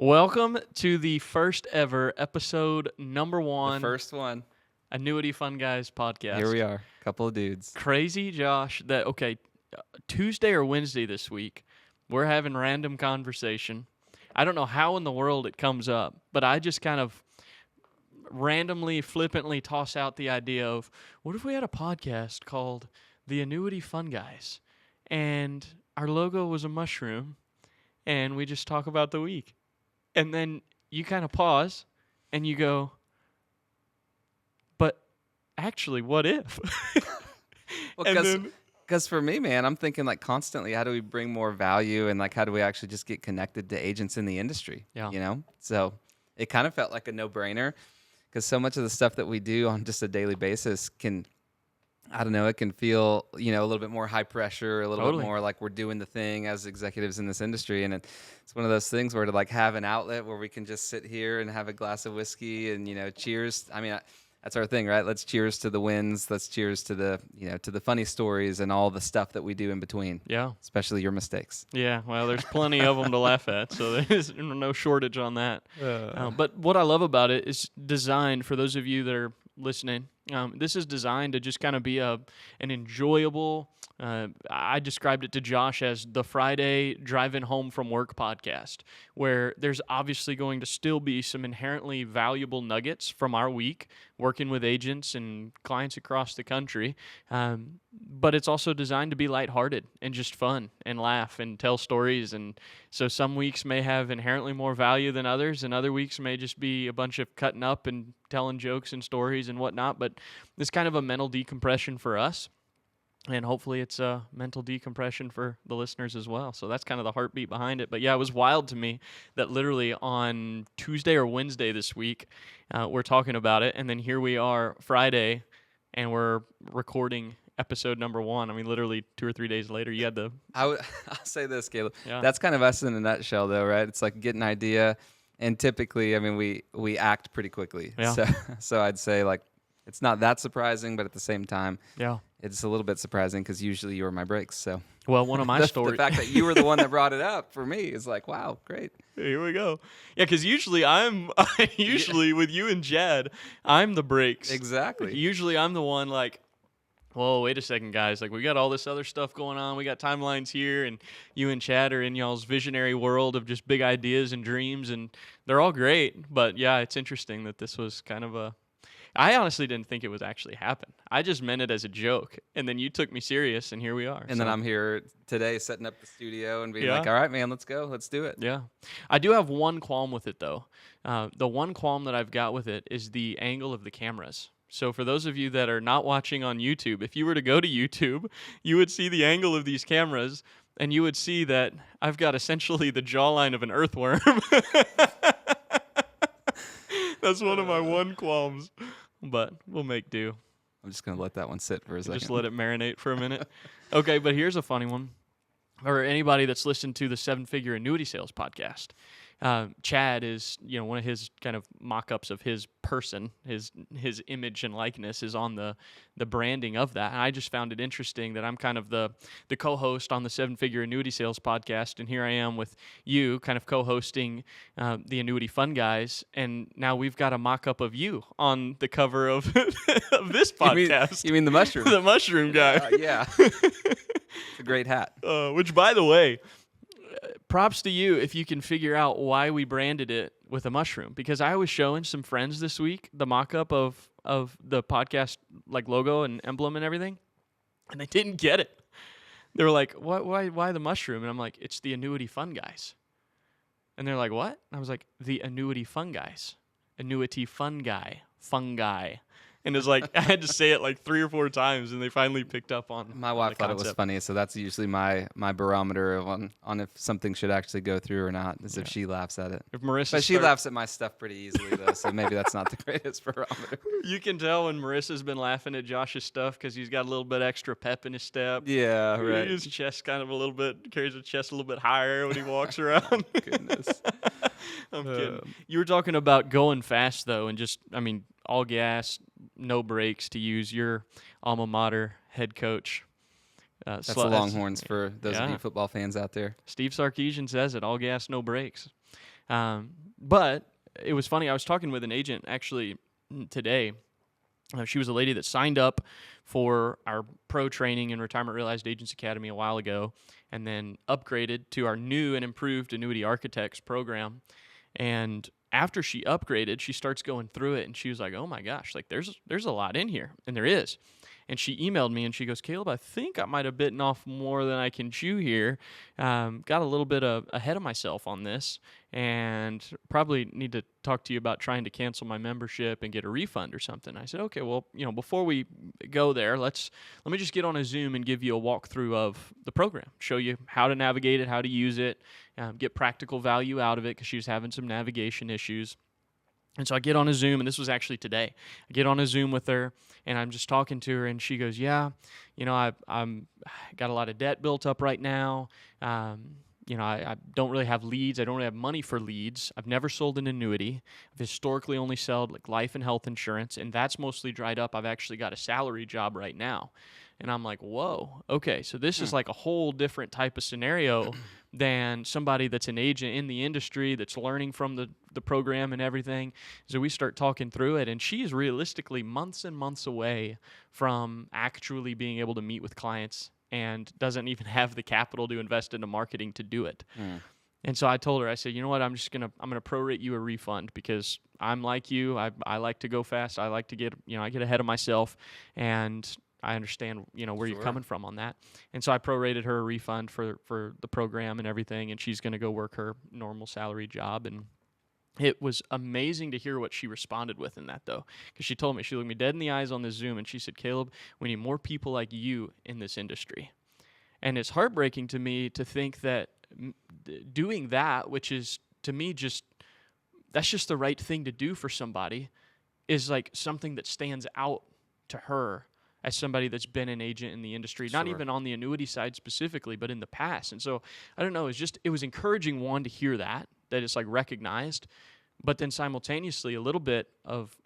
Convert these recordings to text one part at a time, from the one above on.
Welcome to the first ever episode number one. The first one. Annuity Fun Guys podcast. Here we are, a couple of dudes. Crazy, Josh, that, Tuesday or Wednesday this week, we're having random conversation. I don't know how in the world it comes up, but I just kind of randomly, flippantly toss out the idea of, what if we had a podcast called the Annuity Fun Guys, and our logo was a mushroom, and we just talk about the week. And then you kind of pause, and you go, but actually, what if? Because for me, man, I'm thinking like constantly, how do we bring more value and like how do we actually just get connected to agents in the industry? Yeah. You know? So it kind of felt like a no-brainer because so much of the stuff that we do on just a daily basis can, I don't know, it can feel, a little bit more high pressure, a little bit more like we're doing the thing as executives in this industry. And it's one of those things where to like have an outlet where we can just sit here and have a glass of whiskey and, cheers. I mean, that's our thing, right? Let's cheers to the wins. Let's cheers to the, to the funny stories and all the stuff that we do in between. Yeah. Especially your mistakes. Yeah. Well, there's plenty of them to laugh at, so there's no shortage on that. But what I love about it is designed, for those of you that are listening, this is designed to just kind of be an enjoyable, I described it to Josh as the Friday driving home from work podcast, where there's obviously going to still be some inherently valuable nuggets from our week working with agents and clients across the country. But it's also designed to be lighthearted and just fun and laugh and tell stories. And so some weeks may have inherently more value than others, and other weeks may just be a bunch of cutting up and telling jokes and stories and whatnot. But it's kind of a mental decompression for us. And hopefully it's a mental decompression for the listeners as well. So that's kind of the heartbeat behind it. But yeah, it was wild to me that literally on Tuesday or Wednesday this week, we're talking about it. And then here we are Friday, and we're recording episode number one. I mean, literally 2 or 3 days later, you had the... I'll say this, Caleb. Yeah. That's kind of us in a nutshell, though, right? It's like get an idea. And typically, I mean, we act pretty quickly. Yeah. So I'd say, like, it's not that surprising, but at the same time... Yeah. It's a little bit surprising because usually you were my breaks. So, well, one of my stories, the fact that you were the one that brought it up for me is like, wow, great. Here we go. Yeah, because usually with you and Jad, I'm the breaks. Exactly. Usually I'm the one like, whoa, wait a second, guys. Like, we got all this other stuff going on. We got timelines here, and you and Chad are in y'all's visionary world of just big ideas and dreams, and they're all great. But yeah, it's interesting that this was kind of a... I honestly didn't think it would actually happen. I just meant it as a joke, and then you took me serious, and here we are. And then I'm here today setting up the studio and being like, all right, man, let's go. Let's do it. Yeah. I do have one qualm with it, though. The one qualm that I've got with it is the angle of the cameras. So for those of you that are not watching on YouTube, if you were to go to YouTube, you would see the angle of these cameras, and you would see that I've got essentially the jawline of an earthworm. That's one of my one qualms. But we'll make do. I'm just going to let that one sit for a second. Just let it marinate for a minute. Okay, but here's a funny one. For anybody that's listened to the 7-Figure Annuity Sales podcast, Chad is, one of his kind of mock-ups of his person, his image and likeness is on the branding of that. And I just found it interesting that I'm kind of the co-host on the 7-Figure Annuity Sales podcast, and here I am with you kind of co-hosting the Annuity Fun Guys, and now we've got a mock-up of you on the cover of, of this podcast. You mean the mushroom? The mushroom guy. Yeah. It's a great hat. Which, by the way... props to you if you can figure out why we branded it with a mushroom, because I was showing some friends this week the mock-up of the podcast like logo and emblem and everything, and they didn't get it. They were like, why the mushroom? And I'm like, it's the Annuity Fun Guys. And they're like, what? And I was like, the Annuity Fun Guys. Annuity Fun Guy. Fungi. And it's like, I had to say it like 3 or 4 times, and they finally picked up on my wife thought it was funny, so that's usually my barometer on if something should actually go through or not, is if she laughs at it. But she laughs at my stuff pretty easily, though, so maybe that's not the greatest barometer. You can tell when Marissa's been laughing at Josh's stuff because he's got a little bit extra pep in his step. Yeah, right. His chest kind of carries his chest a little bit higher when he walks around. Goodness. I'm kidding. You were talking about going fast, though, and just, all gas, no brakes, to use your alma mater head coach. That's the Longhorns for those of you football fans out there. Steve Sarkisian says it, all gas, no brakes. But it was funny. I was talking with an agent actually today. She was a lady that signed up for our pro training in Retirement Realized Agents Academy a while ago, and then upgraded to our new and improved Annuity Architects program. And after she upgraded, she starts going through it, and she was like, "Oh my gosh, like there's a lot in here," and there is. And she emailed me, and she goes, "Caleb, I think I might have bitten off more than I can chew here. Got a little bit ahead of myself on this, and probably need to talk to you about trying to cancel my membership and get a refund or something." I said, "Okay, well, before we go there, let me just get on a Zoom and give you a walkthrough of the program, show you how to navigate it, how to use it, get practical value out of it," because she was having some navigation issues. And so I get on a Zoom, and this was actually today. I get on a Zoom with her, and I'm just talking to her, and she goes, "Yeah, I'm got a lot of debt built up right now. I don't really have leads. I don't really have money for leads. I've never sold an annuity. I've historically only sold like life and health insurance, and that's mostly dried up. I've actually got a salary job right now." And I'm like, whoa, okay, so this is like a whole different type of scenario than somebody that's an agent in the industry that's learning from the program and everything. So we start talking through it, and she's realistically months and months away from actually being able to meet with clients and doesn't even have the capital to invest into marketing to do it. And so I told her, I said, "You know what, I'm gonna prorate you a refund because I'm like you. I like to go fast. I like to get ahead of myself, and I understand, where you're coming from on that." And so I prorated her a refund for the program and everything, and she's going to go work her normal salary job. And it was amazing to hear what she responded with in that, though, because she told me, she looked me dead in the eyes on the Zoom, and she said, "Caleb, we need more people like you in this industry." And it's heartbreaking to me to think that doing that, which is, to me, that's just the right thing to do for somebody, is like something that stands out to her as somebody that's been an agent in the industry, not even on the annuity side specifically, but in the past. And so, I don't know, it was encouraging, one, to hear that it's like recognized, but then simultaneously a little bit of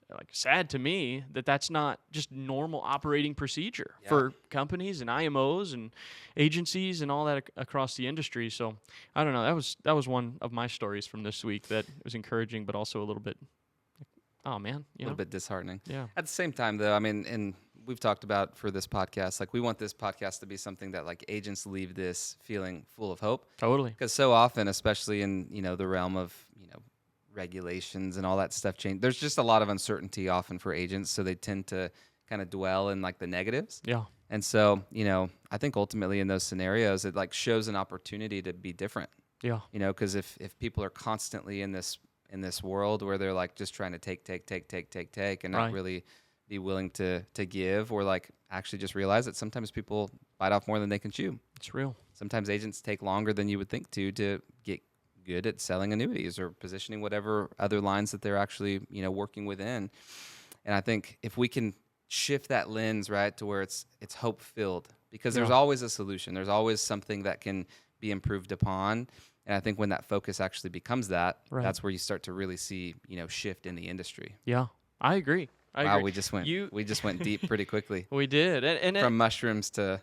like sad to me that that's not just normal operating procedure for companies and IMOs and agencies and all that across the industry. So I don't know, that was one of my stories from this week that was encouraging, but also a little bit, oh man, a little bit disheartening. Yeah. At the same time, though, I mean, and we've talked about for this podcast, like we want this podcast to be something that like agents leave this feeling full of hope. Totally. Because so often, especially in the realm of regulations and all that stuff change, there's just a lot of uncertainty often for agents, so they tend to kind of dwell in like the negatives. Yeah. And so I think ultimately in those scenarios, it like shows an opportunity to be different. Yeah. Because if people are constantly in this world where they're like just trying to take and not really be willing to give, or like actually just realize that sometimes people bite off more than they can chew. It's real. Sometimes agents take longer than you would think to get good at selling annuities or positioning whatever other lines that they're actually working within. And I think if we can shift that lens right to where it's hope filled, because there's always a solution, there's always something that can be improved upon. And I think when that focus actually becomes that, that's where you start to really see, shift in the industry. Yeah, I agree. Wow, we just went deep pretty quickly. We did, and from mushrooms to.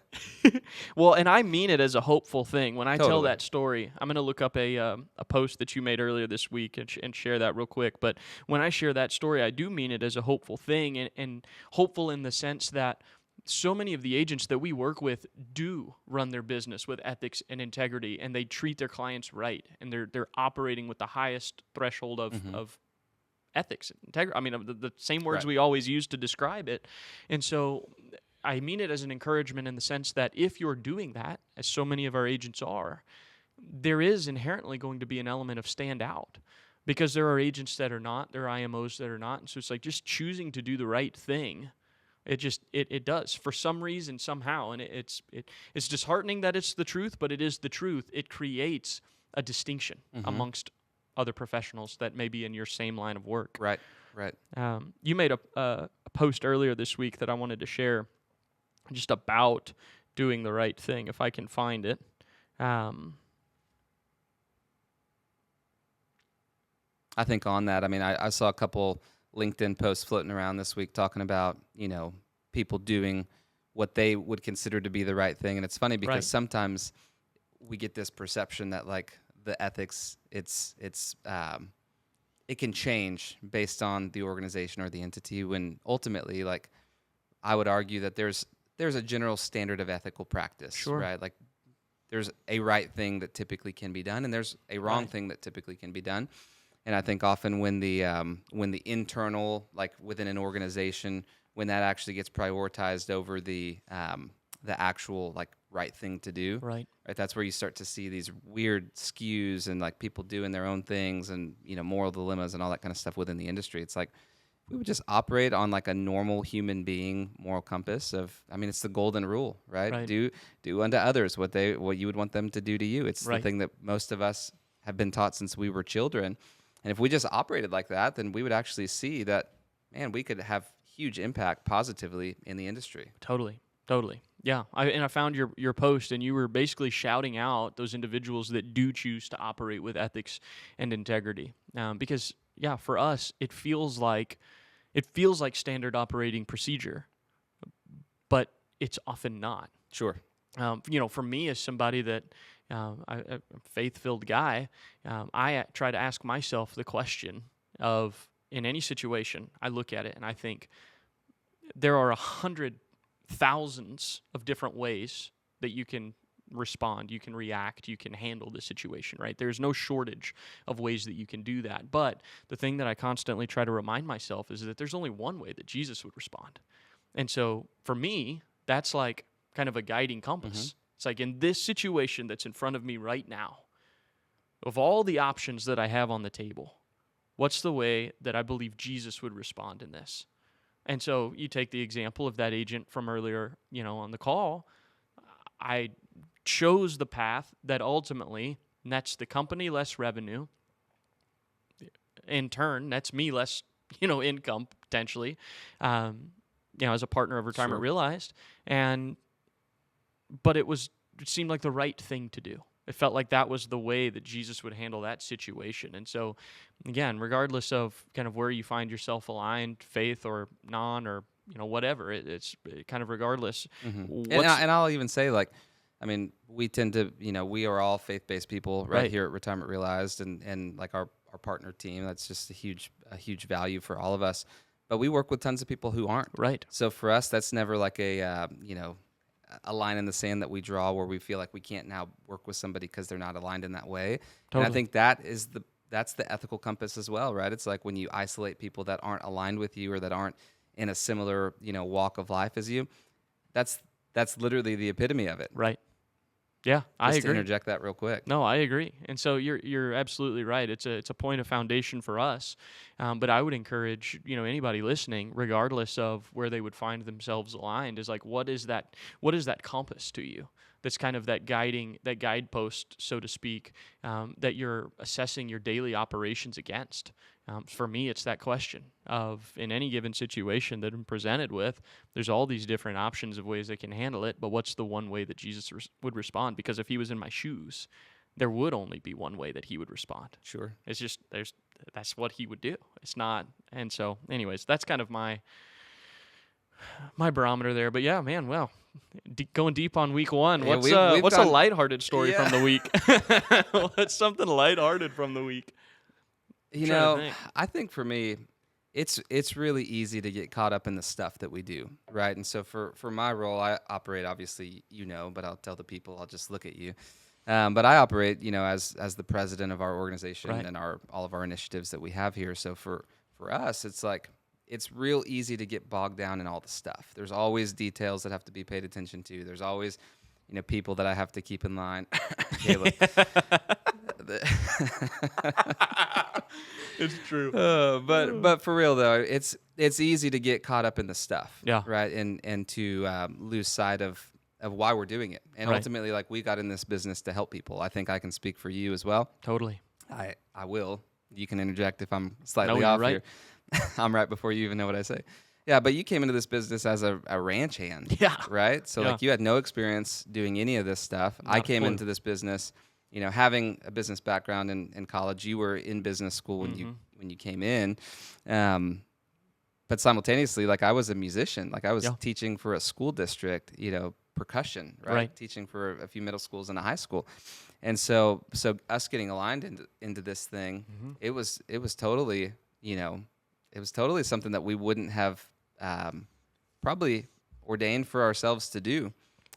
Well, and I mean it as a hopeful thing. When I tell that story, I'm going to look up a post that you made earlier this week and share that real quick. But when I share that story, I do mean it as a hopeful thing, and hopeful in the sense that so many of the agents that we work with do run their business with ethics and integrity, and they treat their clients right, and they're operating with the highest threshold of ethics and integrity. I mean, the same words we always use to describe it. And so I mean it as an encouragement in the sense that if you're doing that, as so many of our agents are, there is inherently going to be an element of stand out, because there are agents that are not, there are IMOs that are not. And so it's like just choosing to do the right thing. It does for some reason, somehow. And it's disheartening that it's the truth, but it is the truth. It creates a distinction amongst other professionals that may be in your same line of work. Right. You made a post earlier this week that I wanted to share just about doing the right thing, if I can find it. I think on that, I mean, I saw a couple LinkedIn posts floating around this week talking about, people doing what they would consider to be the right thing. And it's funny because sometimes we get this perception that like the ethics, it can change based on the organization or the entity, when ultimately, like, I would argue that there's a general standard of ethical practice, Sure. right? Like, there's a right thing that typically can be done, and there's a wrong thing that typically can be done. And I think often when the internal, like within an organization, when that actually gets prioritized over the actual like right thing to do, right, that's where you start to see these weird skews and like people doing their own things and moral dilemmas and all that kind of stuff within the industry. It's like, we would just operate on like a normal human being moral compass of, I mean, it's the golden rule, right? Do unto others what you would want them to do to you. It's the thing that most of us have been taught since we were children. And if we just operated like that, then we would actually see that, man, we could have huge impact positively in the industry. Totally. Yeah, I found your post, and you were basically shouting out those individuals that do choose to operate with ethics and integrity. Because yeah, for us, it feels like standard operating procedure, but it's often not. Sure. For me, as somebody that a faith-filled guy, I try to ask myself the question of, in any situation, I look at it and I think there are 100,000s of different ways that you can respond, you can react, you can handle the situation, right? There's no shortage of ways that you can do that. But the thing that I constantly try to remind myself is that there's only one way that Jesus would respond. And so for me, that's like kind of a guiding compass. Mm-hmm. It's like, in this situation that's in front of me right now, of all the options that I have on the table, what's the way that I believe Jesus would respond in this? And so you take the example of that agent from earlier, on the call. I chose the path that ultimately nets the company less revenue. In turn, nets me less, income potentially, as a partner of Retirement Realized. But it seemed like the right thing to do. It felt like that was the way that Jesus would handle that situation. And so, again, regardless of kind of where you find yourself aligned, faith or non, or whatever, it's kind of regardless. Mm-hmm. And I'll even say, like, I mean, we tend to, we are all faith-based people right here at Retirement Realized, and like our partner team. That's just a huge value for all of us. But we work with tons of people who aren't. Right. So for us, that's never like a line in the sand that we draw where we feel like we can't now work with somebody because they're not aligned in that way. Totally. And I think that's the ethical compass as well, right? It's like when you isolate people that aren't aligned with you or that aren't in a similar, walk of life as you, that's literally the epitome of it. Right. Yeah, I agree. Just to interject that real quick. No, I agree. And so you're absolutely right. It's a point of foundation for us. But I would encourage, anybody listening, regardless of where they would find themselves aligned, is like, what is that compass to you? That's kind of that guidepost, so to speak, that you're assessing your daily operations against. For me, it's that question of, in any given situation that I'm presented with, there's all these different options of ways they can handle it, but what's the one way that Jesus would respond? Because if he was in my shoes, there would only be one way that he would respond. Sure. It's just, that's what he would do. It's not, and so, anyways, that's kind of my barometer there. But yeah, man, well, going deep on week one. Yeah, what's a lighthearted story from the week? What's something lighthearted from the week? I think for me, it's really easy to get caught up in the stuff that we do, right? And so for my role, I operate, obviously, but I'll tell the people, I'll just look at you. But I operate, as the president of our organization and all of our initiatives that we have here. So for us, it's like, it's real easy to get bogged down in all the stuff. There's always details that have to be paid attention to. There's always, people that I have to keep in line. It's true. But for real though, it's easy to get caught up in the stuff. Yeah. Right. And to lose sight of why we're doing it. And ultimately, like, we got in this business to help people. I think I can speak for you as well. Totally. I will. You can interject if I'm slightly off here. I'm right before you even know what I say. Yeah, but you came into this business as a ranch hand. Yeah. Right? So like, you had no experience doing any of this stuff. I came into this business, having a business background in college. You were in business school when you came in. But simultaneously, like, I was a musician. Like, I was teaching for a school district, percussion, right? Teaching for a few middle schools and a high school. And so us getting aligned into this thing, it was totally, it was totally something that we wouldn't have probably ordained for ourselves to do.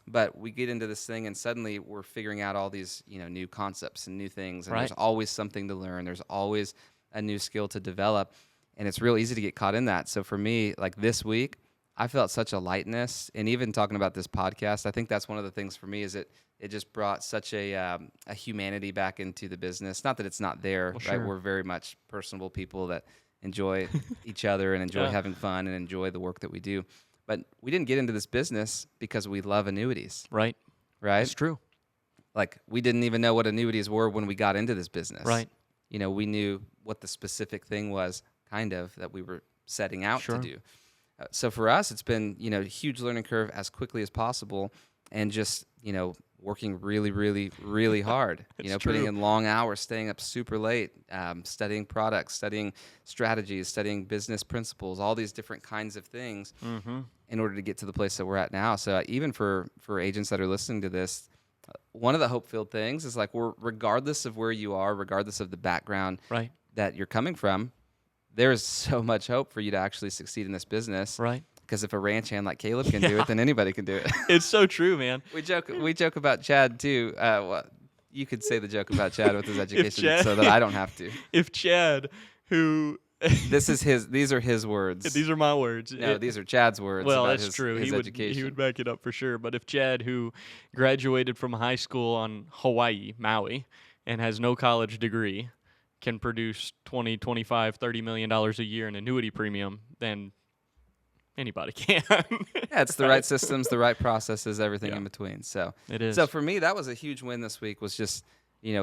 But we get into this thing and suddenly we're figuring out all these, new concepts and new things. And there's always something to learn. There's always a new skill to develop. And it's real easy to get caught in that. So for me, like this week, I felt such a lightness. And even talking about this podcast, I think that's one of the things for me is it just brought such a humanity back into the business. Not that it's not there, right? Sure. We're very much personable people that enjoy each other and enjoy having fun and enjoy the work that we do. But we didn't get into this business because we love annuities. Right. It's true. Like, we didn't even know what annuities were when we got into this business. Right. We knew what the specific thing was, kind of, that we were setting out to do. So for us, it's been, a huge learning curve as quickly as possible, and just, working really, really, really hard. Putting in long hours, staying up super late, studying products, studying strategies, studying business principles, all these different kinds of things in order to get to the place that we're at now. So even for agents that are listening to this, one of the hope-filled things is like, regardless of where you are, regardless of the background that you're coming from, there is so much hope for you to actually succeed in this business. Right. Because if a ranch hand like Caleb can do it, then anybody can do it. It's so true, man. We joke about Chad too. Well, you could say the joke about Chad with his education, so that I don't have to. If Chad, who these are his words. These are my words. No, these are Chad's words. Well, about that's true. His education. He would back it up for sure. But if Chad, who graduated from high school on Hawaii, Maui, and has no college degree, can produce $20, $25, $30 million a year in annuity premium, then anybody can. It's the right systems, the right processes, everything in between. So it is. So for me, that was a huge win this week, was just,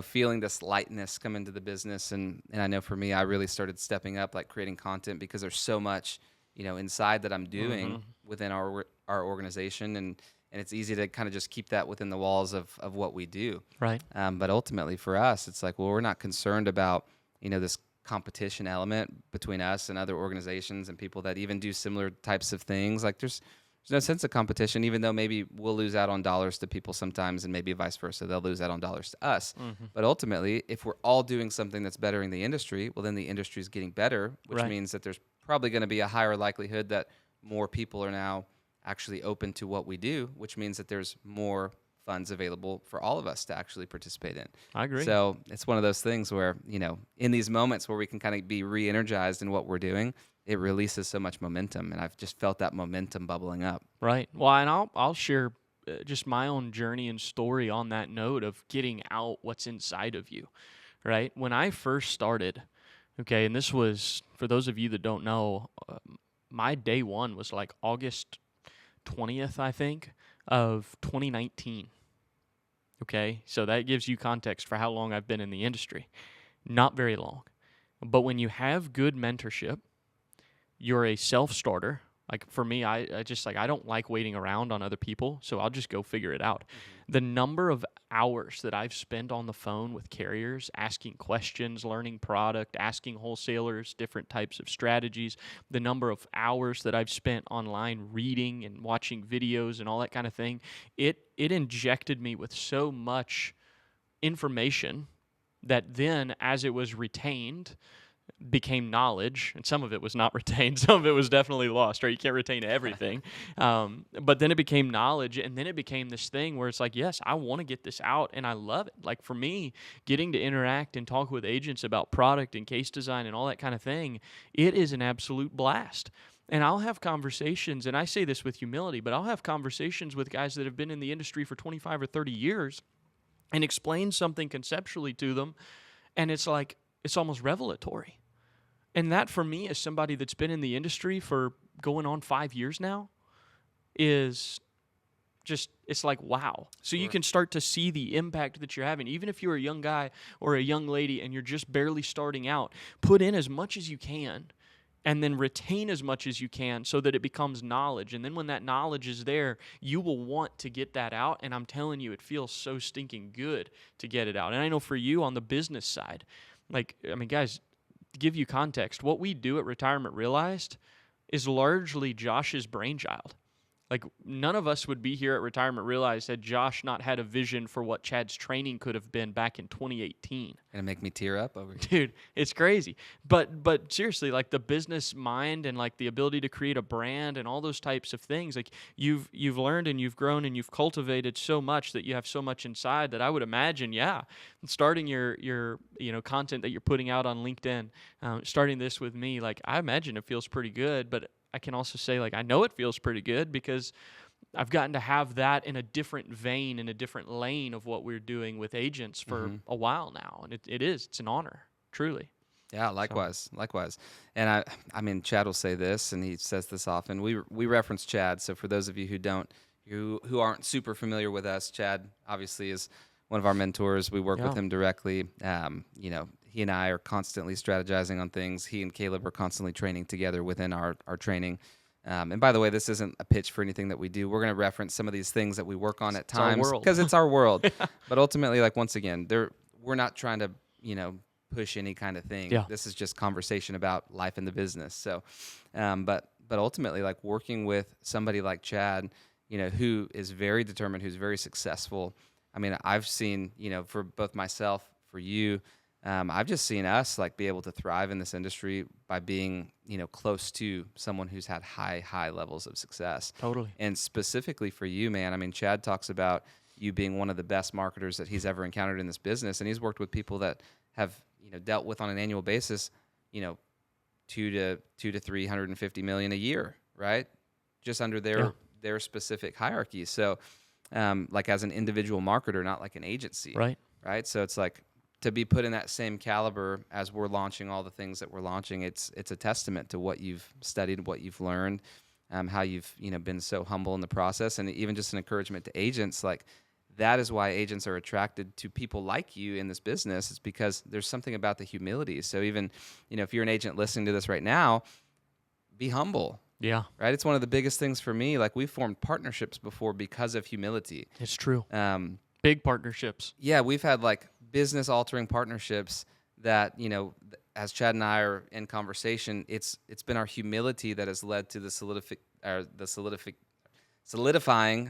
feeling this lightness come into the business. And I know for me, I really started stepping up, like creating content, because there's so much, inside that I'm doing within our organization. And it's easy to kind of just keep that within the walls of what we do. Right. But ultimately for us, it's like, well, we're not concerned about, this competition element between us and other organizations and people that even do similar types of things. Like, there's no sense of competition, even though maybe we'll lose out on dollars to people sometimes, and maybe vice versa, they'll lose out on dollars to us. But ultimately, if we're all doing something that's bettering the industry, well, then the industry is getting better, which means that there's probably going to be a higher likelihood that more people are now actually open to what we do, which means that there's more funds available for all of us to actually participate in. I agree. So it's one of those things where, in these moments where we can kind of be re-energized in what we're doing, it releases so much momentum. And I've just felt that momentum bubbling up. Right. Well, and I'll share just my own journey and story on that note of getting out what's inside of you, right? When I first started, okay, and this was, for those of you that don't know, my day one was like August 20th, I think, of 2019. Okay, so that gives you context for how long I've been in the industry. Not very long. But when you have good mentorship, you're a self-starter. Like for me, I just I don't like waiting around on other people, so I'll just go figure it out. The number of hours that I've spent on the phone with carriers, asking questions, learning product, asking wholesalers different types of strategies, the number of hours that I've spent online reading and watching videos and all that kind of thing, it injected me with so much information that then, as it was retained, became knowledge, and some of it was not retained, some of it was definitely lost, right? You can't retain everything. But then it became knowledge, and then it became this thing where it's like, yes, I want to get this out, and I love it. Like for me, getting to interact and talk with agents about product and case design and all that kind of thing, it is an absolute blast. And I'll have conversations, and I say this with humility, but I'll have conversations with guys that have been in the industry for 25 or 30 years and explain something conceptually to them, and it's like, it's almost revelatory. And that for me, as somebody that's been in the industry for going on 5 years now, is just, it's like, wow. So you can start to see the impact that you're having. Even if you're a young guy or a young lady and you're just barely starting out, put in as much as you can and then retain as much as you can so that it becomes knowledge. And then when that knowledge is there, you will want to get that out. And I'm telling you, it feels so stinking good to get it out. And I know for you on the business side, like, I mean, guys, to give you context, what we do at Retirement Realized is largely Josh's brainchild. Like, none of us would be here at Retirement Realized had Josh not had a vision for what Chad's training could have been back in 2018. Gonna make me tear up over here. Dude, it's crazy. But seriously, like the business mind and like the ability to create a brand and all those types of things, like you've learned and you've grown and you've cultivated so much that you have so much inside that I would imagine, starting your content that you're putting out on LinkedIn, starting this with me, like I imagine it feels pretty good, but I can also say, like, I know it feels pretty good because I've gotten to have that in a different vein, in a different lane of what we're doing with agents for a while now. And it's an honor, truly. Yeah, likewise. And I mean, Chad will say this, and he says this often. We reference Chad. So for those of you who aren't super familiar with us, Chad obviously is one of our mentors. We work with him directly. He and I are constantly strategizing on things. He and Caleb are constantly training together within our training. And by the way, this isn't a pitch for anything that we do. We're going to reference some of these things that we work on at times because it's our world. But ultimately, like once again, we're not trying to push any kind of thing. Yeah. This is just conversation about life in the business. So, but ultimately, like working with somebody like Chad, who is very determined, who's very successful. I mean, I've seen, for both myself, for you. I've just seen us like be able to thrive in this industry by being, close to someone who's had high levels of success. Totally. And specifically for you, man, I mean, Chad talks about you being one of the best marketers that he's ever encountered in this business. And he's worked with people that have, dealt with on an annual basis, $200 to $350 million a year, right? Just under their specific hierarchy. So, like as an individual marketer, not like an agency. Right. So it's like, to be put in that same caliber as we're launching all the things that we're launching, it's a testament to what you've studied, what you've learned, how you've been so humble in the process, and even just an encouragement to agents. Like that is why agents are attracted to people like you in this business. It's because there's something about the humility. So even if you're an agent listening to this right now, be humble. Yeah. Right. It's one of the biggest things for me. Like we've formed partnerships before because of humility. It's true. Big partnerships. Yeah, we've had like business altering partnerships that, as Chad and I are in conversation, it's been our humility that has led to the solidifying.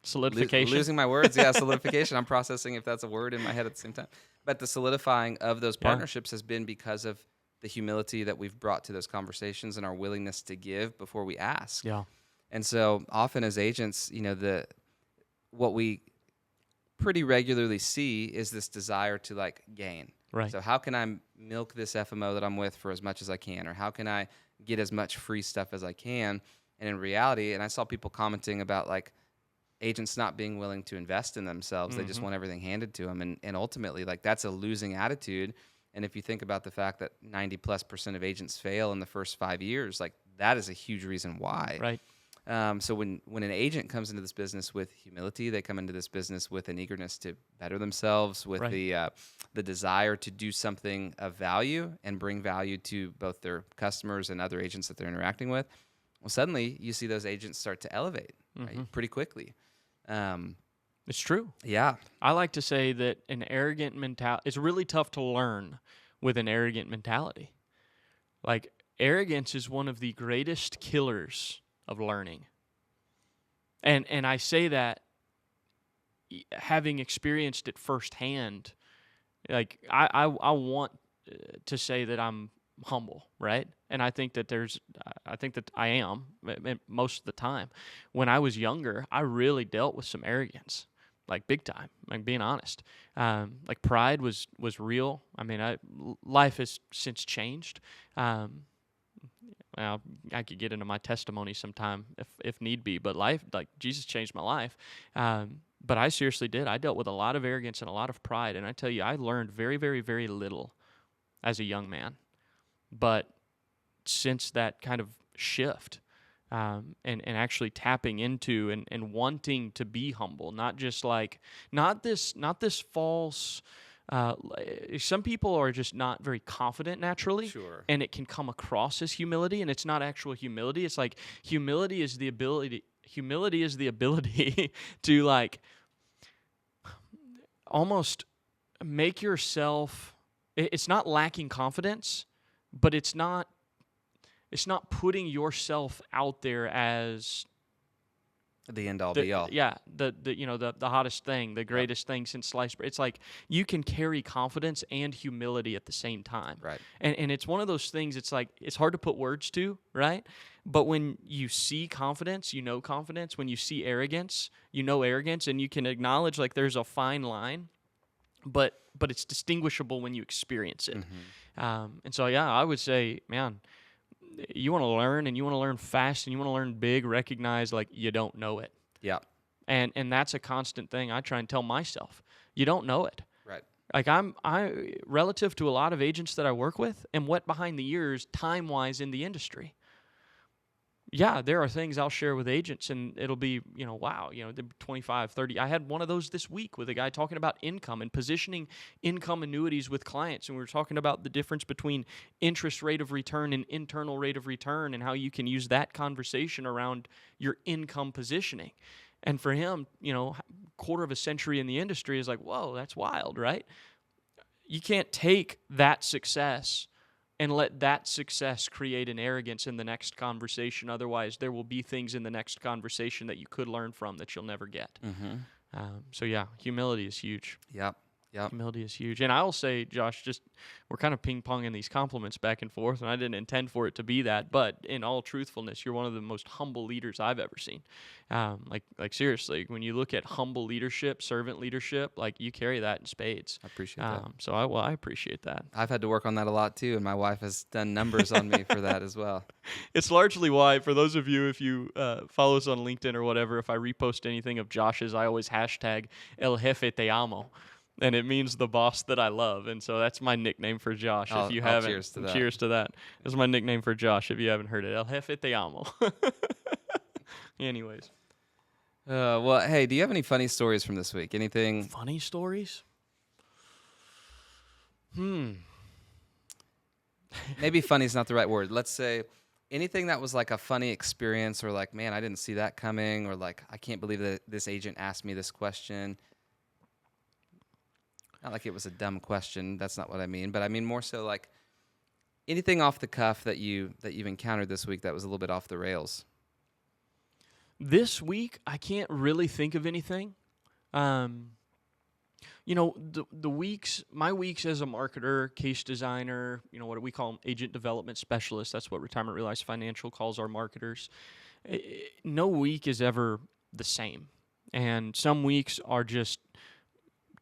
Solidification. Losing my words. Yeah, solidification. I'm processing if that's a word in my head at the same time. But the solidifying of those partnerships has been because of the humility that we've brought to those conversations and our willingness to give before we ask. Yeah. And so often as agents, what we pretty regularly see is this desire to like gain. Right. So how can I milk this FMO that I'm with for as much as I can, or how can I get as much free stuff as I can? And in reality, and I saw people commenting about like agents not being willing to invest in themselves. They just want everything handed to them. And ultimately, like that's a losing attitude. And if you think about the fact that 90+% of agents fail in the first 5 years, like that is a huge reason why. Right. So when an agent comes into this business with humility, they come into this business with an eagerness to better themselves, with the desire to do something of value and bring value to both their customers and other agents that they're interacting with. Well, suddenly you see those agents start to elevate right, pretty quickly. It's true. Yeah. I like to say that an arrogant mentality, it's really tough to learn with an arrogant mentality. Like arrogance is one of the greatest killers of learning. And I say that having experienced it firsthand. Like I want to say that I'm humble, right? And I think that I am most of the time. When I was younger, I really dealt with some arrogance, like big time. Like being honest, like pride was real. I mean, life has since changed. Well, I could get into my testimony sometime if need be, but life, like Jesus changed my life. But I seriously did. I dealt with a lot of arrogance and a lot of pride. And I tell you, I learned very, very, very little as a young man. But since that kind of shift and actually tapping into and wanting to be humble, not just like, not this false... some people are just not very confident naturally, and it can come across as humility, and it's not actual humility. It's like humility is the ability to like almost make yourself. It's not lacking confidence, but it's not putting yourself out there as the end all be all. Yeah, the hottest thing, the greatest thing since sliced bread. It's like you can carry confidence and humility at the same time. Right. And it's one of those things, it's like it's hard to put words to, right? But when you see confidence, you know confidence. When you see arrogance, you know arrogance, and you can acknowledge like there's a fine line, but it's distinguishable when you experience it. And so yeah, I would say, man, you want to learn, and you want to learn fast, and you want to learn big, recognize like you don't know it. Yeah. And that's a constant thing I try and tell myself. You don't know it. Right. Like I relative to a lot of agents that I work with, am wet behind the ears time-wise in the industry. Yeah, there are things I'll share with agents, and it'll be, wow, 25, 30. I had one of those this week with a guy talking about income and positioning income annuities with clients, and we were talking about the difference between interest rate of return and internal rate of return and how you can use that conversation around your income positioning. And for him, quarter of a century in the industry is like, whoa, that's wild, right? You can't take that success and let that success create an arrogance in the next conversation. Otherwise, there will be things in the next conversation that you could learn from that you'll never get. So yeah, humility is huge. Yep. Humility is huge. And I will say, Josh, we're kind of ping-ponging these compliments back and forth, and I didn't intend for it to be that. But in all truthfulness, you're one of the most humble leaders I've ever seen. Like seriously, when you look at humble leadership, servant leadership, like you carry that in spades. I appreciate that. So I appreciate that. I've had to work on that a lot too, and my wife has done numbers on me for that as well. It's largely why, for those of you, if you follow us on LinkedIn or whatever, if I repost anything of Josh's, I always hashtag El Jefe Te Amo. And it means the boss that I love. And so that's my nickname for Josh. If you haven't, cheers to that. That's my nickname for Josh if you haven't heard it. El Jefe Te Amo. Anyways. Well, hey, do you have any funny stories from this week? Anything? Funny stories? Maybe funny is not the right word. Let's say anything that was like a funny experience, or like, man, I didn't see that coming, or like, I can't believe that this agent asked me this question. Not like it was a dumb question. That's not what I mean. But I mean more so like anything off the cuff that you've encountered this week that was a little bit off the rails. This week, I can't really think of anything. My weeks as a marketer, case designer, what we call them, agent development specialist. That's what Retirement Realized Financial calls our marketers. No week is ever the same. And some weeks are just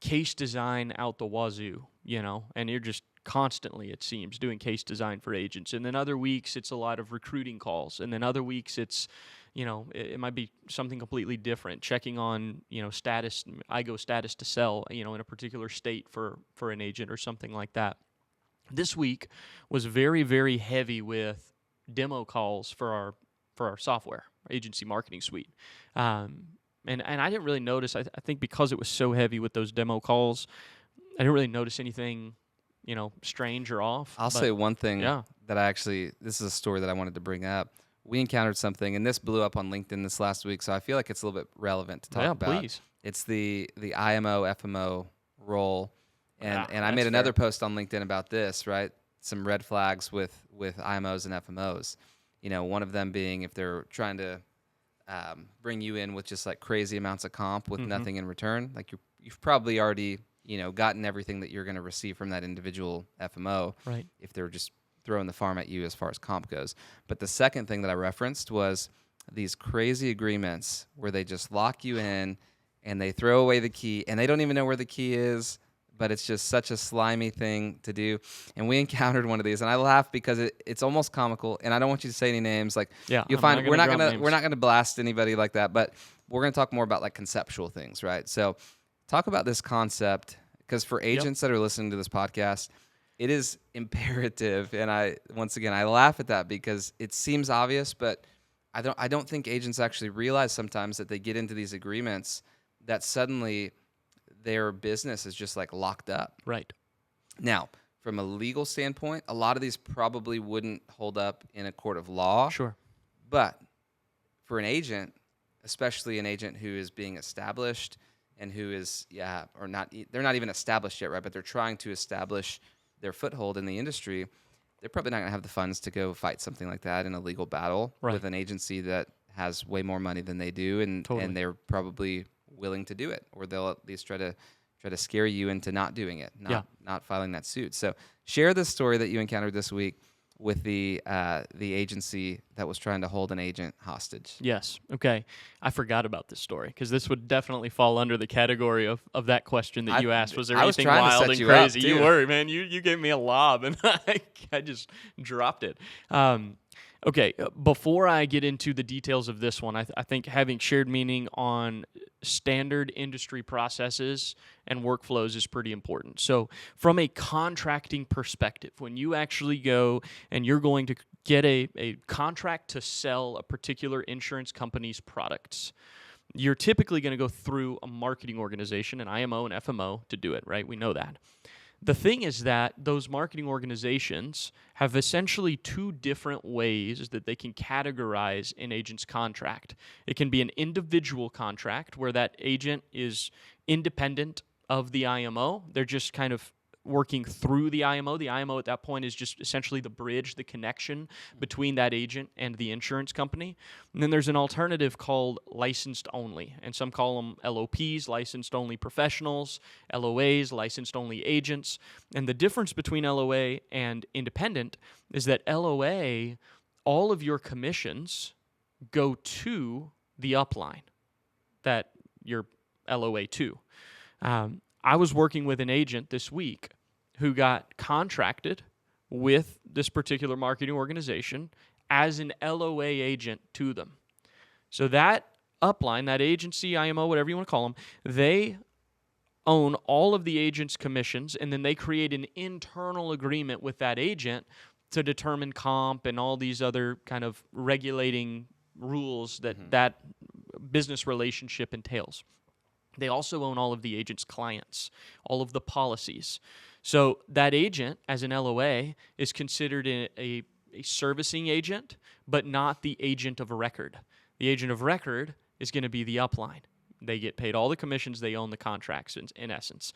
case design out the wazoo, and you're just constantly, it seems, doing case design for agents. And then other weeks, it's a lot of recruiting calls. And then other weeks, it's, it might be something completely different, checking on, status, IGO status to sell, in a particular state for an agent or something like that. This week was very, very heavy with demo calls for our software, our agency marketing suite. And I didn't really notice, I think because it was so heavy with those demo calls, I didn't really notice anything, strange or off. I'll say one thing that this is a story that I wanted to bring up. We encountered something, and this blew up on LinkedIn this last week, so I feel like it's a little bit relevant to talk about. Please. It's the IMO, FMO role. And I made another post on LinkedIn about this, right? Some red flags with IMOs and FMOs. One of them being if they're trying to bring you in with just like crazy amounts of comp with nothing in return. Like you've probably already, gotten everything that you're going to receive from that individual FMO. Right. If they're just throwing the farm at you as far as comp goes. But the second thing that I referenced was these crazy agreements where they just lock you in and they throw away the key and they don't even know where the key is, but it's just such a slimy thing to do. And we encountered one of these, and I laugh because it's almost comical. And I don't want you to say any names. Like you'll find we're not gonna blast anybody like that, but we're gonna talk more about like conceptual things, right? So talk about this concept, because for agents that are listening to this podcast, it is imperative. And I laugh at that because it seems obvious, but I don't think agents actually realize sometimes that they get into these agreements that suddenly their business is just like locked up. Right. Now, from a legal standpoint, a lot of these probably wouldn't hold up in a court of law. Sure. But for an agent, especially an agent who is being established and who is, they're not even established yet, right? But they're trying to establish their foothold in the industry. They're probably not going to have the funds to go fight something like that in a legal battle with an agency that has way more money than they do, and Totally. and they're probably willing to do it, or they'll at least try to scare you into not doing it, not filing that suit. So share the story that you encountered this week with the agency that was trying to hold an agent hostage. Yes. Okay. I forgot about this story because this would definitely fall under the category of that question that you asked. Was there anything wild and crazy? You were, man. You gave me a lob and I just dropped it. Okay, before I get into the details of this one, I think having shared meaning on standard industry processes and workflows is pretty important. So from a contracting perspective, when you actually go and you're going to get a contract to sell a particular insurance company's products, you're typically going to go through a marketing organization, an IMO and FMO, to do it, right? We know that. The thing is that those marketing organizations have essentially two different ways that they can categorize an agent's contract. It can be an individual contract where that agent is independent of the IMO. They're just kind of working through the IMO. The IMO at that point is just essentially the bridge, the connection between that agent and the insurance company. And then there's an alternative called licensed only, and some call them LOPs, licensed only professionals, LOAs, licensed only agents. And the difference between LOA and independent is that LOA, all of your commissions go to the upline that you're LOA to. I was working with an agent this week who got contracted with this particular marketing organization as an LOA agent to them. So that upline, that agency, IMO, whatever you want to call them, they own all of the agent's commissions, and then they create an internal agreement with that agent to determine comp and all these other kind of regulating rules that that business relationship entails. They also own all of the agent's clients, all of the policies. So that agent, as an LOA, is considered a servicing agent, but not the agent of record. The agent of record is going to be the upline. They get paid all the commissions. They own the contracts, in essence.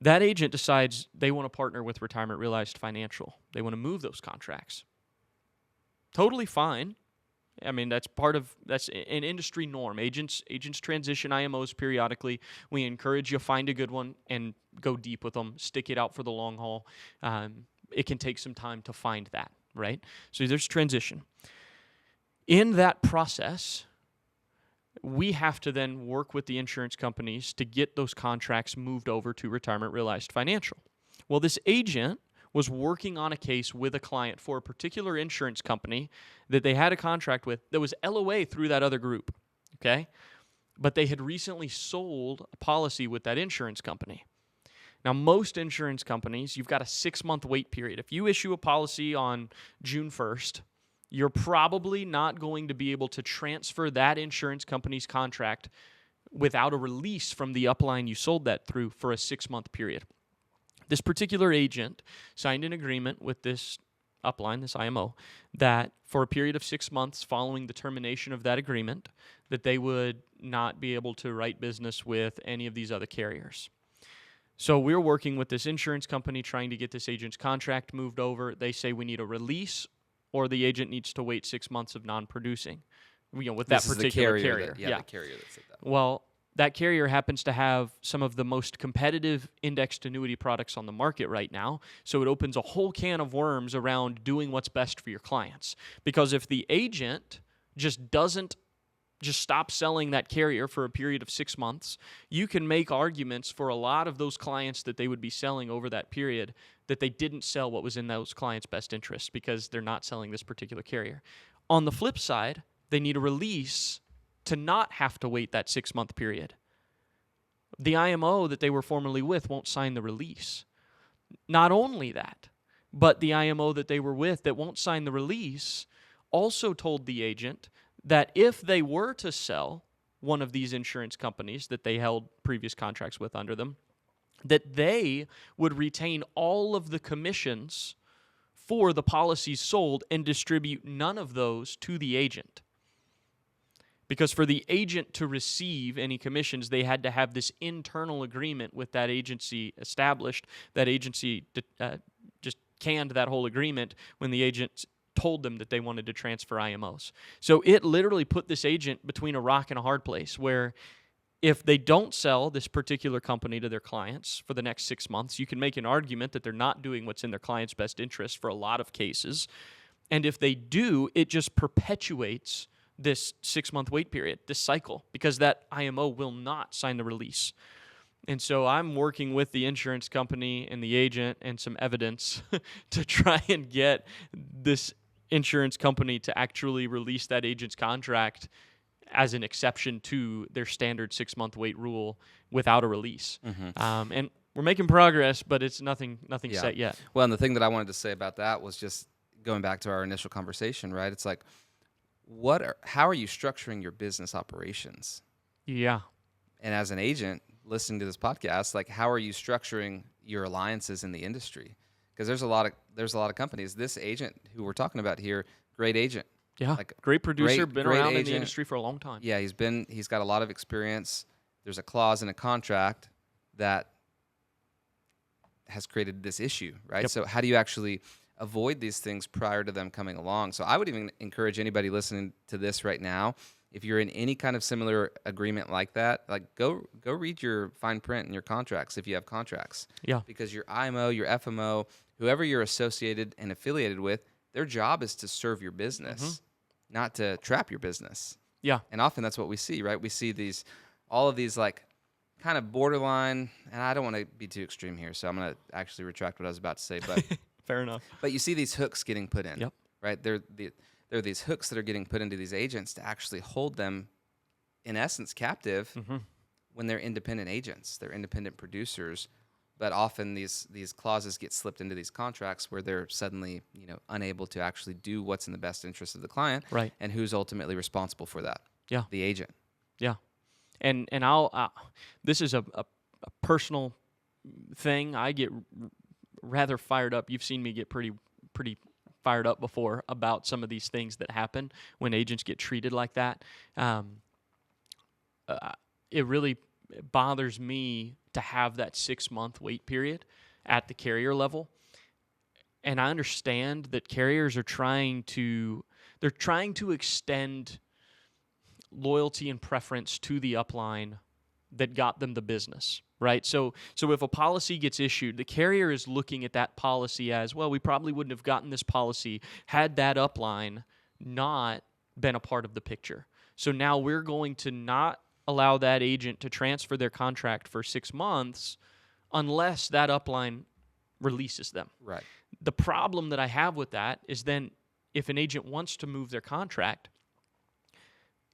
That agent decides they want to partner with Retirement Realized Financial. They want to move those contracts. Totally fine. I mean, that's an industry norm. Agents transition IMOs periodically. We encourage you to find a good one and go deep with them. Stick it out for the long haul. It can take some time to find that, right? So there's transition. In that process, we have to then work with the insurance companies to get those contracts moved over to Retirement Realized Financial. Well, this agent was working on a case with a client for a particular insurance company that they had a contract with that was LOA through that other group, okay? But they had recently sold a policy with that insurance company. Now, most insurance companies, you've got a 6-month wait period. If you issue a policy on June 1st, you're probably not going to be able to transfer that insurance company's contract without a release from the upline you sold that through for a 6-month period. This particular agent signed an agreement with this upline, this IMO, that for a period of 6 months following the termination of that agreement, that they would not be able to write business with any of these other carriers. So we're working with this insurance company trying to get this agent's contract moved over. They say we need a release or the agent needs to wait 6 months of non-producing, with that particular carrier. The carrier that said that. Well, that carrier happens to have some of the most competitive indexed annuity products on the market right now, so it opens a whole can of worms around doing what's best for your clients. Because if the agent just stops selling that carrier for a period of 6 months, you can make arguments for a lot of those clients that they would be selling over that period that they didn't sell what was in those clients' best interest because they're not selling this particular carrier. On the flip side, they need a release to not have to wait that 6-month period. The IMO that they were formerly with won't sign the release. Not only that, but the IMO that they were with that won't sign the release also told the agent that if they were to sell one of these insurance companies that they held previous contracts with under them, that they would retain all of the commissions for the policies sold and distribute none of those to the agent. Because for the agent to receive any commissions, they had to have this internal agreement with that agency established. That agency just canned that whole agreement when the agent told them that they wanted to transfer IMOs. So it literally put this agent between a rock and a hard place where if they don't sell this particular company to their clients for the next 6 months, you can make an argument that they're not doing what's in their client's best interest for a lot of cases. And if they do, it just perpetuates this 6-month wait period, this cycle, because that IMO will not sign the release. And so I'm working with the insurance company and the agent and some evidence to try and get this insurance company to actually release that agent's contract as an exception to their standard 6-month wait rule without a release. And we're making progress, but it's nothing set yet. Well, and the thing that I wanted to say about that was just going back to our initial conversation, right? It's like, how are you structuring your business operations? Yeah. And as an agent listening to this podcast, like, how are you structuring your alliances in the industry? Because there's a lot of companies. This agent who we're talking about here, great agent. Yeah, like great producer, been around agent in the industry for a long time. Yeah, he's got a lot of experience. There's a clause in a contract that has created this issue, right? Yep. So how do you actually avoid these things prior to them coming along? So I would even encourage anybody listening to this right now, if you're in any kind of similar agreement like that, like go read your fine print in your contracts if you have contracts. Yeah. Because your IMO, your FMO, whoever you're associated and affiliated with, their job is to serve your business, not to trap your business. Yeah. And often that's what we see, right? We see all of these like kind of borderline, and I don't want to be too extreme here, so I'm going to actually retract what I was about to say, but fair enough. But you see these hooks getting put in, yep. right? There are these hooks that are getting put into these agents to actually hold them, in essence, captive when they're independent agents. They're independent producers. But often these clauses get slipped into these contracts where they're suddenly, unable to actually do what's in the best interest of the client, right? And who's ultimately responsible for that? Yeah, the agent. Yeah, and I'll this is a personal thing. I get rather fired up. You've seen me get pretty fired up before about some of these things that happen when agents get treated like that. It really bothers me to have that 6-month wait period at the carrier level. And I understand that carriers are trying to extend loyalty and preference to the upline that got them the business, right? So if a policy gets issued, the carrier is looking at that policy as, well, we probably wouldn't have gotten this policy had that upline not been a part of the picture. So now we're going to not allow that agent to transfer their contract for 6 months unless that upline releases them. Right. The problem that I have with that is then if an agent wants to move their contract,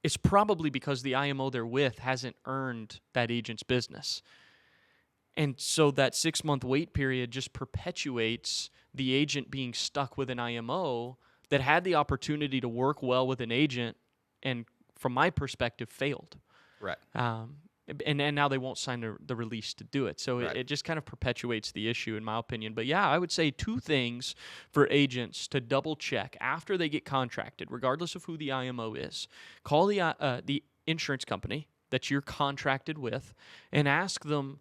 it's probably because the IMO they're with hasn't earned that agent's business. And so that 6-month wait period just perpetuates the agent being stuck with an IMO that had the opportunity to work well with an agent and, from my perspective, failed. Right. And now they won't sign the release to do it. So right. it just kind of perpetuates the issue, in my opinion. But yeah, I would say 2 things for agents to double check after they get contracted, regardless of who the IMO is. Call the insurance company that you're contracted with and ask them,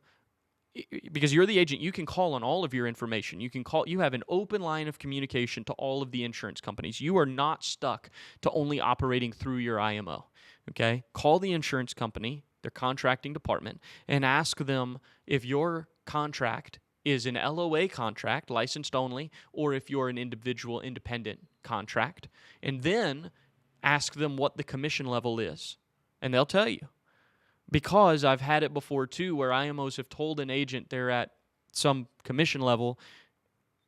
because you're the agent, you can call on all of your information. You have an open line of communication to all of the insurance companies. You are not stuck to only operating through your IMO. Okay? Call the insurance company, their contracting department, and ask them if your contract is an LOA contract, licensed only, or if you're an individual independent contract. And then ask them what the commission level is. And they'll tell you. Because I've had it before too, where IMOs have told an agent they're at some commission level,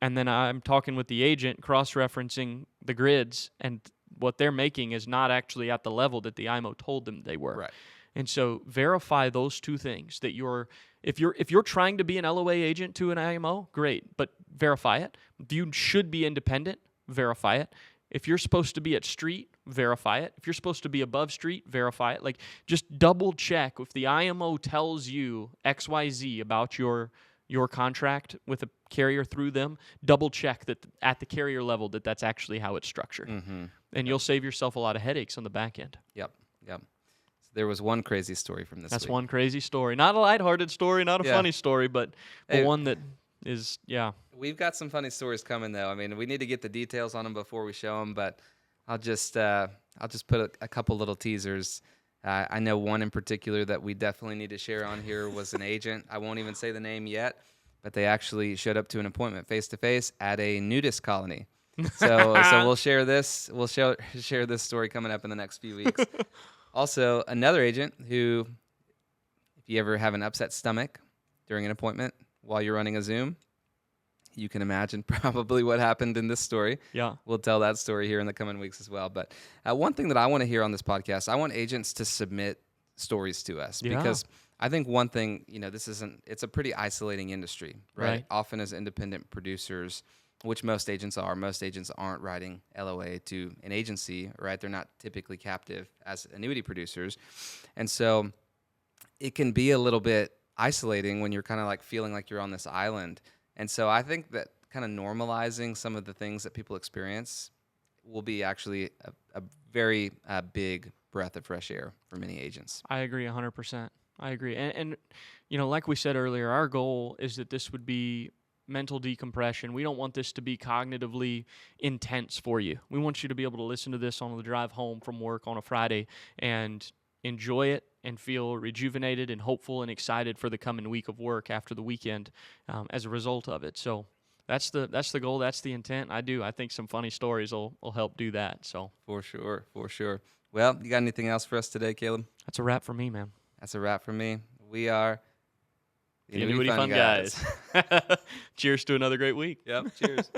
and then I'm talking with the agent, cross-referencing the grids, and what they're making is not actually at the level that the IMO told them they were. Right. And so verify those 2 things. That if you're trying to be an LOA agent to an IMO, great, but verify it. If you should be independent, verify it. If you're supposed to be at street, verify it. If you're supposed to be above street, verify it. Like, just double check if the IMO tells you XYZ about your contract with a carrier through them. Double check that at the carrier level that's actually how it's structured. Mm-hmm. And you'll save yourself a lot of headaches on the back end. Yep. So there was one crazy story from this That's week. one crazy story. Not a lighthearted story, not a funny story, but one that is, yeah. We've got some funny stories coming, though. I mean, we need to get the details on them before we show them, but I'll just put a couple little teasers. I know one in particular that we definitely need to share on here was an agent. I won't even say the name yet, but they actually showed up to an appointment face-to-face at a nudist colony. So we'll share this. We'll share this story coming up in the next few weeks. Also, another agent who, if you ever have an upset stomach during an appointment while you're running a Zoom, you can imagine probably what happened in this story. Yeah. We'll tell that story here in the coming weeks as well. But one thing that I want to hear on this podcast, I want agents to submit stories to us because I think one thing, it's a pretty isolating industry, right? Often as independent producers, which most agents aren't writing LOA to an agency, right? They're not typically captive as annuity producers. And so it can be a little bit isolating when you're kind of like feeling like you're on this island. And so I think that kind of normalizing some of the things that people experience will be actually a very big breath of fresh air for many agents. I agree 100%. I agree. And like we said earlier, our goal is that this would be mental decompression. We don't want this to be cognitively intense for you. We want you to be able to listen to this on the drive home from work on a Friday and enjoy it and feel rejuvenated and hopeful and excited for the coming week of work after the weekend as a result of it. So that's the goal. That's the intent. I think some funny stories will help do that. So for sure. Well, you got anything else for us today, Caleb? That's a wrap for me, man. That's a wrap for me. We are the Annuity Fun Guys. Cheers to another great week. Yep, cheers.